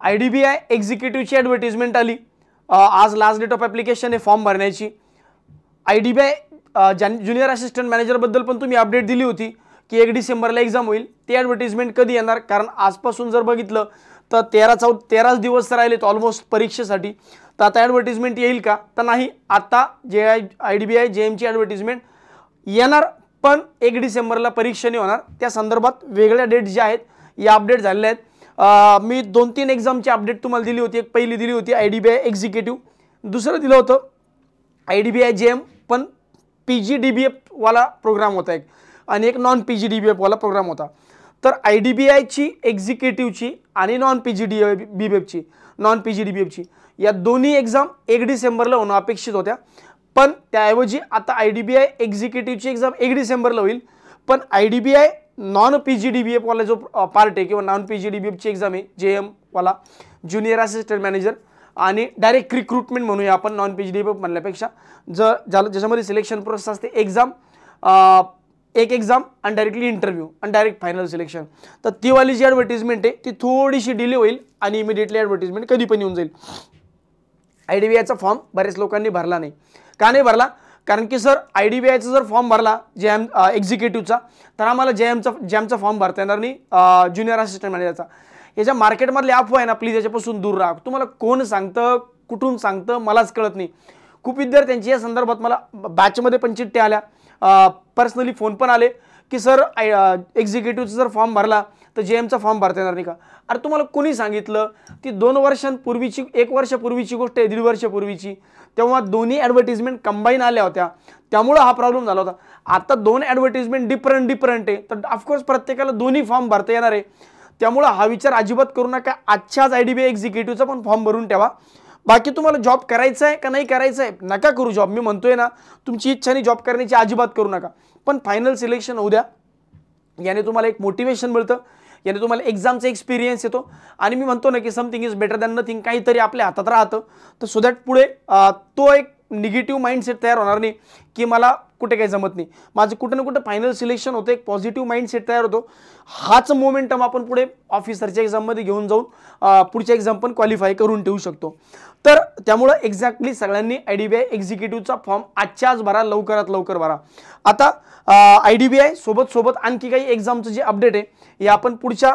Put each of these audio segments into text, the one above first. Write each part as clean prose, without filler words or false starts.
IDBI एक्झिक्युटिव्हची advertisement आली, आज last date of application आहे फॉर्म भरण्याची. IDBI ज्युनियर असिस्टंट मॅनेजरबद्दल पण तुम्ही अपडेट दिली होती की 1 डिसेंबरला एक्झाम होईल. ती ॲडव्हर्टिजमेंट कधी येणार? कारण आजपासून जर बघितलं तर 13 दिवस राहिलेत ऑलमोस्ट परीक्षेसाठी. तर आता ॲडव्हर्टिजमेंट येईल का? तर नाही. आता IDBI JMची ॲडव्हर्टिजमेंट येणार, पण 1 डिसेंबरला परीक्षा नाही होणार. त्या संदर्भात वेगळ्या डेट ज्या आहेत या अपडेट झालेल्या आहेत. मी 2-3 एक्झामची अपडेट तुम्हाला दिली होती. एक पहिली दिली होती IDBI एक्झिक्युटिव्ह, दुसरं दिलं होतं IDBI JM, पण PGDBF वाला प्रोग्राम होता एक, आणि एक नॉन PGDBF वाला प्रोग्राम होता. तर IDBIची एक्झिक्युटिव्हची आणि नॉन PGDBFची या दोन्ही एक्झाम 1 डिसेंबरला होणं अपेक्षित होत्या. पण त्याऐवजी आता IDBI एक्झिक्युटिव्हची एक्झाम 1 डिसेंबरला होईल, पण IDBI नॉन PGDBF वाला जो पार्ट आहे किंवा नॉन PGDBFची एक्झाम आहे JM वाला ज्युनियर असिस्टंट मॅनेजर आणि डायरेक्ट रिक्रुटमेंट म्हणूया आपण, नॉन PGDBF म्हणल्यापेक्षा, ज्याच्यामध्ये सिलेक्शन प्रोसेस असते एक एक्झाम आणि डायरेक्टली इंटरव्ह्यू आणि डायरेक्ट फायनल सिलेक्शन. तर ती वाली जी ॲडव्हर्टिजमेंट आहे ती थोडीशी डिले होईल आणि इमिडिएटली ॲडव्हर्टिजमेंट कधी पण येऊन जाईल. IDBIचा फॉर्म बरेच लोकांनी भरला नाही. का नाही भरला? कारण की सर IDBIचा जर फॉर्म भरला JM एक्झिक्युटिव्हचा, तर आम्हाला JMचा फॉर्म भरता येणार नाही ज्युनियर असिस्टंट मॅनेजरचा. याच्या मार्केटमधले अफवा आहे ना, प्लीज याच्यापासून दूर राहा. तुम्हाला कोण सांगतं, कुठून सांगतं, मलाच कळत नाही. खूप विद्यार्थ्यांची या संदर्भात मला बॅचमध्ये पण चिठ्ठ्या आल्या, पर्सनली फोन पण आले की सर एक्झिक्युटिव्हचा जर फॉर्म भरला तर JMचा फॉर्म भरता येणार नाही का? अरे तुम्हाला कोणी सांगितलं? ती 2 वर्षांपूर्वीची, 1 वर्षापूर्वीची गोष्ट आहे, 1.5 वर्षापूर्वीची. तेव्हा दोन्ही ॲडव्हर्टिजमेंट कंबाईन आल्या होत्या, त्यामुळं हा प्रॉब्लेम झाला होता. आता 2 ॲडव्हर्टिजमेंट डिफरंट आहे, तर ऑफकोर्स प्रत्येकाला दोन्ही फॉर्म भरता येणार आहे. त्यामुळं हा विचार अजिबात करू नका. आजच्याच IDBI एक्झिक्युटिव्हचा पण फॉर्म भरून ठेवा. बाकी तुम्हाला जॉब करायचा आहे का नाही करायचा आहे, नका करू जॉब. मी म्हणतोय ना, तुमची इच्छाने जॉब करण्याची अजिबात करू नका. पण फायनल सिलेक्शन होऊ द्या. याने तुम्हाला एक मोटिवेशन मिळतं, याने तुम्हाला एक्झामचा एक्सपिरियन्स येतो. आणि मी म्हणतो ना की something is better than nothing, काहीतरी आपल्या हातात राहतं. तर सो दॅट पुढे तो एक निगेटिव्ह माइंडसेट तयार होणार नाही की मला कुठे काही जमत नाही. माझं कुठं ना कुठं फायनल सिलेक्शन होतं, एक पॉझिटिव्ह माइंडसेट तयार होतो. हाच मोमेंटम आपण पुढे ऑफिसरच्या एक्झाममध्ये घेऊन जाऊन पुढच्या एक्झाम पण क्वालिफाय करून ठेवू शकतो. तर त्यामुळं एक्झॅक्टली सगळ्यांनी IDBI एक्झिक्युटिव्हचा फॉर्म आजच्याच भरा, लवकरात लवकर भरा. आता IDBI सोबत आणखी काही एक्झामचं जे अपडेट आहे हे आपण पुढच्या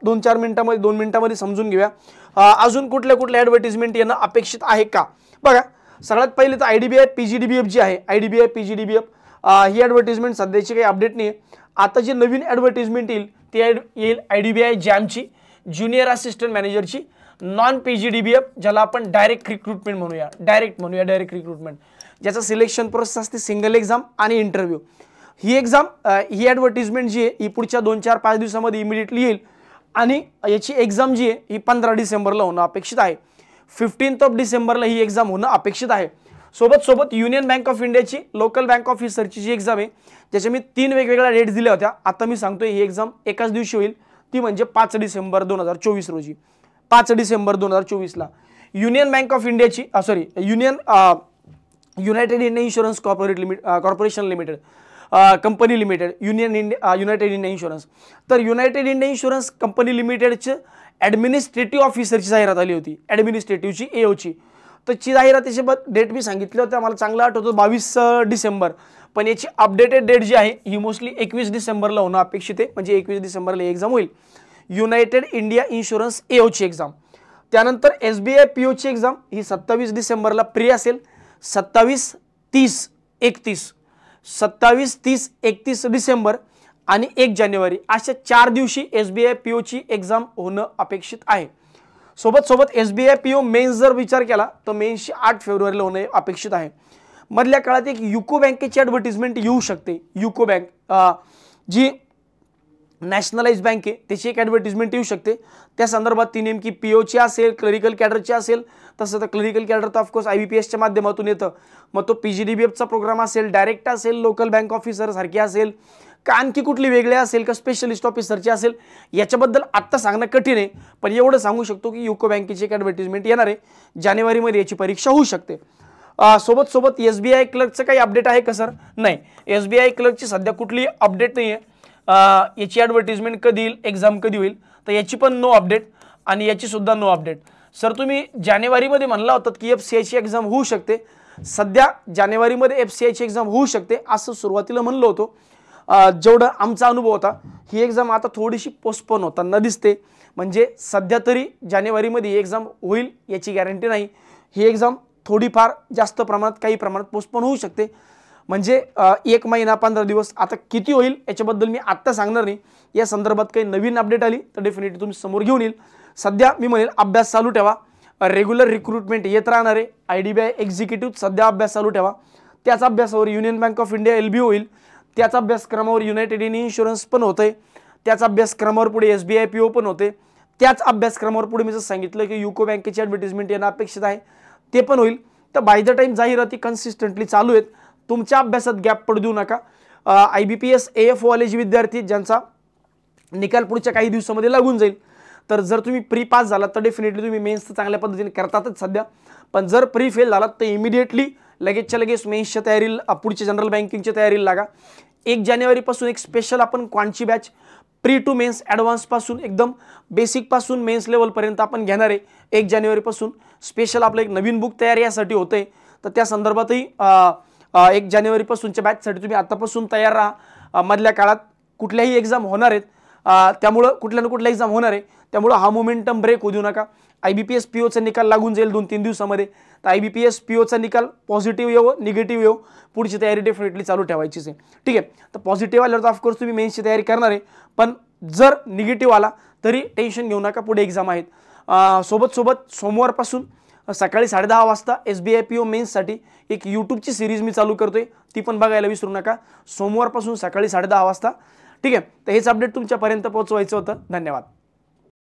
2 मिनिटांमध्ये समजून घेऊया. अजून कुठल्या ॲडव्हर्टिजमेंट येणं अपेक्षित आहे का? बघा, सगळ्यात पहिले तर IDBI PGDBF जी आहे, IDBI PGDBF ही ॲडव्हर्टिजमेंट सध्याची काही अपडेट नाही आहे. आता जी नवीन ॲडव्हर्टिजमेंट येईल ती येईल IDBI JAMची ज्युनियर असिस्टंट मॅनेजरची नॉन PGDBF, ज्याला आपण डायरेक्ट रिक्रुटमेंट म्हणूया, डायरेक्ट रिक्रुटमेंट, ज्याचं सिलेक्शन प्रोसेस असते सिंगल एक्झाम आणि इंटरव्ह्यू. ही ॲडव्हर्टिजमेंट जी आहे ही पुढच्या 2-4-5 दिवसामध्ये इमिडिएटली येईल आणि याची एक्झाम जी आहे ही 15 डिसेंबरला होणं अपेक्षित आहे. 15 डिसेंबरला ही एक्झाम होणं अपेक्षित आहे. सोबत युनियन बँक ऑफ इंडियाची लोकल बँक ऑफिसरची जी एक्झाम आहे, ज्याच्या मी 3 वेगवेगळ्या डेट्स दिल्या होत्या. आता मी सांगतोय ही एक्झाम एकाच दिवशी होईल, ती म्हणजे 5 डिसेंबर 2024 रोजी. 5 डिसेंबर 2024ला युनियन बँक ऑफ इंडियाची United India insurance corporation limited company limited, United India insurance. तर युनायटेड इंडिया इन्शुरन्स कंपनी लिमिटेडचे ॲडमिनिस्ट्रेटिव्ह ऑफिसरची जाहिरात आली होती, ॲडमिनिस्ट्रेटिव्हची AOची. तर ची जाहिरातीची डेट मी सांगितलं होतं, मला चांगला आठवतो 22 डिसेंबर. पण याची अपडेटेड डेट जी आहे ही मोस्टली 21 डिसेंबरला होणं अपेक्षित आहे, म्हणजे 21 डिसेंबरला एक्झाम होईल युनायटेड इंडिया इन्शुरन्स AOची एक्झाम. त्यानंतर SBI POची एक्झाम ही 27 डिसेंबरला प्री असेल. 27, 30, 31 डिसेंबर आणि 1 जानेवारी अशा 4 दिवशी SBI POची एक्झाम होणं अपेक्षित आहे. सोबत SBI PO मेन्स जर विचार केला तर मेन्सची 8 फेब्रुवारीला होणं अपेक्षित आहे. मधल्या काळात एक युको बँकेची ॲडव्हर्टिजमेंट येऊ शकते. युको बँक जी नॅशनलाइज बँक आहे त्याची एक ॲडव्हर्टिजमेंट येऊ शकते. त्या संदर्भात ती नेमकी POची असेल, क्लरिकल कॅडरची असेल. तसं तर क्लरिकल कॅडर तर ऑफकोर्स IBPSच्या माध्यमातून येतं. मग तो PGDBFचा प्रोग्राम असेल, डायरेक्ट असेल, लोकल बँक ऑफिसर सारखी असेल का आणखी कुठली वेगळी असेल का स्पेशलिस्ट ऑफिसरची असेल, याच्याबद्दल आत्ता सांगणं कठीण आहे. पण एवढं सांगू शकतो की युको बँकेची एक ॲडव्हर्टिजमेंट येणार आहे, जानेवारीमध्ये याची परीक्षा होऊ शकते. सोबत SBI क्लर्कचं काही अपडेट आहे का सर? नाही, SBI क्लर्कची सध्या कुठली अपडेट नाही आहे. याची ॲडव्हर्टिजमेंट कधी येईल, एक्झाम कधी होईल, तर याची पण नो अपडेट. आणि याची सुद्धा नो अपडेट. सर तुम्ही जानेवारीमध्ये म्हणला होतात की FCIची एक्झाम होऊ शकते, सध्या जानेवारीमध्ये FCIची एक्झाम होऊ शकते असं सुरुवातीला म्हणलं होतं. जेवढा आमचा अनुभव होता ही एक्झाम आता थोडीशी पोस्टपोन होताना दिसते. म्हणजे सध्या तरी जानेवारीमध्ये ही एक्झाम होईल याची गॅरंटी नाही. ही एक्झाम थोडीफार जास्त प्रमाणात काही प्रमाणात पोस्टपोन होऊ शकते. म्हणजे 1 महिना 15 दिवस आता किती होईल याच्याबद्दल मी आत्ता सांगणार नाही. या संदर्भात काही नवीन अपडेट आली तर डेफिनेटली तुम्ही समोर घेऊन येईल. सध्या मी म्हणेल अभ्यास चालू ठेवा. रेग्युलर रिक्रुटमेंट येत राहणार आहे. IDBI एक्झिक्युटिव्ह सध्या अभ्यास चालू ठेवा. त्याच अभ्यासावर union bank of India LBO होईल. त्याच अभ्यासक्रमावर युनायटेड इंडियन इन्शुरन्स पण होतंय. त्याच अभ्यासक्रमावर पुढे SBI PO पण होते. त्याच अभ्यासक्रमावर पुढे मी जसं सांगितलं की युको बँकेची ॲडव्हर्टिजमेंट येणं अपेक्षित आहे ते पण होईल. तर बाय द टाईम जाहिराती कन्सिस्टंटली चालू आहेत. तुमच्या अभ्यासात गॅप पडू देऊ नका. IBPS AF वाले जे विद्यार्थी ज्यांचा निकाल पुढच्या काही दिवसामध्ये लागून जाईल, तर जर तुम्ही प्री पास झालात तर डेफिनेटली तुम्ही मेन्स चांगल्या पद्धतीने करतातच सध्या. पण जर प्री फेल झालात तर इमिडिएटली लगेचच्या लगेच मेन्सच्या तयारीला पुढच्या जनरल बँकिंगच्या तयारीला लागा. 1 जानेवारीपासून एक स्पेशल आपण क्वांटची बॅच प्री टू मेन्स ॲडव्हान्सपासून एकदम बेसिकपासून मेन्स लेवलपर्यंत आपण घेणार आहे. 1 जानेवारीपासून स्पेशल आपलं एक नवीन बुक तयार यासाठी होतं आहे. तर त्या संदर्भातही 1 जानेवारीपासूनच्या बॅचसाठी तुम्ही आतापासून तयार राहा. मधल्या काळात कुठल्याही एक्झाम होणार आहेत, त्यामुळं कुठल्या ना कुठल्या एक्झाम होणार आहे, त्यामुळं हा मोमेंटम ब्रेक होऊ देऊ नका. IBPS POचा निकाल लागून जाईल 2-3 दिवसामध्ये. तर IBPS POचा निकाल पॉझिटिव्ह येवो निगेटिव्ह येवो पुढची तयारी डेफिनेटली चालू ठेवायचीच आहे. ठीक आहे. तर पॉझिटिव्ह आल्यावर तर ऑफकोर्स तुम्ही मेन्सची तयारी करणार आहे, पण जर निगेटिव्ह आला तरी टेन्शन घेऊ नका, पुढे एक्झाम आहेत. सोबत सोमवारपासून सकाळी 10:30 वाजता SBI PO मेन्ससाठी एक यूट्यूबची सिरीज मी चालू करतोय, ती पण बघायला विसरू नका. सोमवारपासून सकाळी 10:30 वाजता. ठीक आहे. तर हेच अपडेट तुमच्यापर्यंत पोहोचवायचं होतं. धन्यवाद.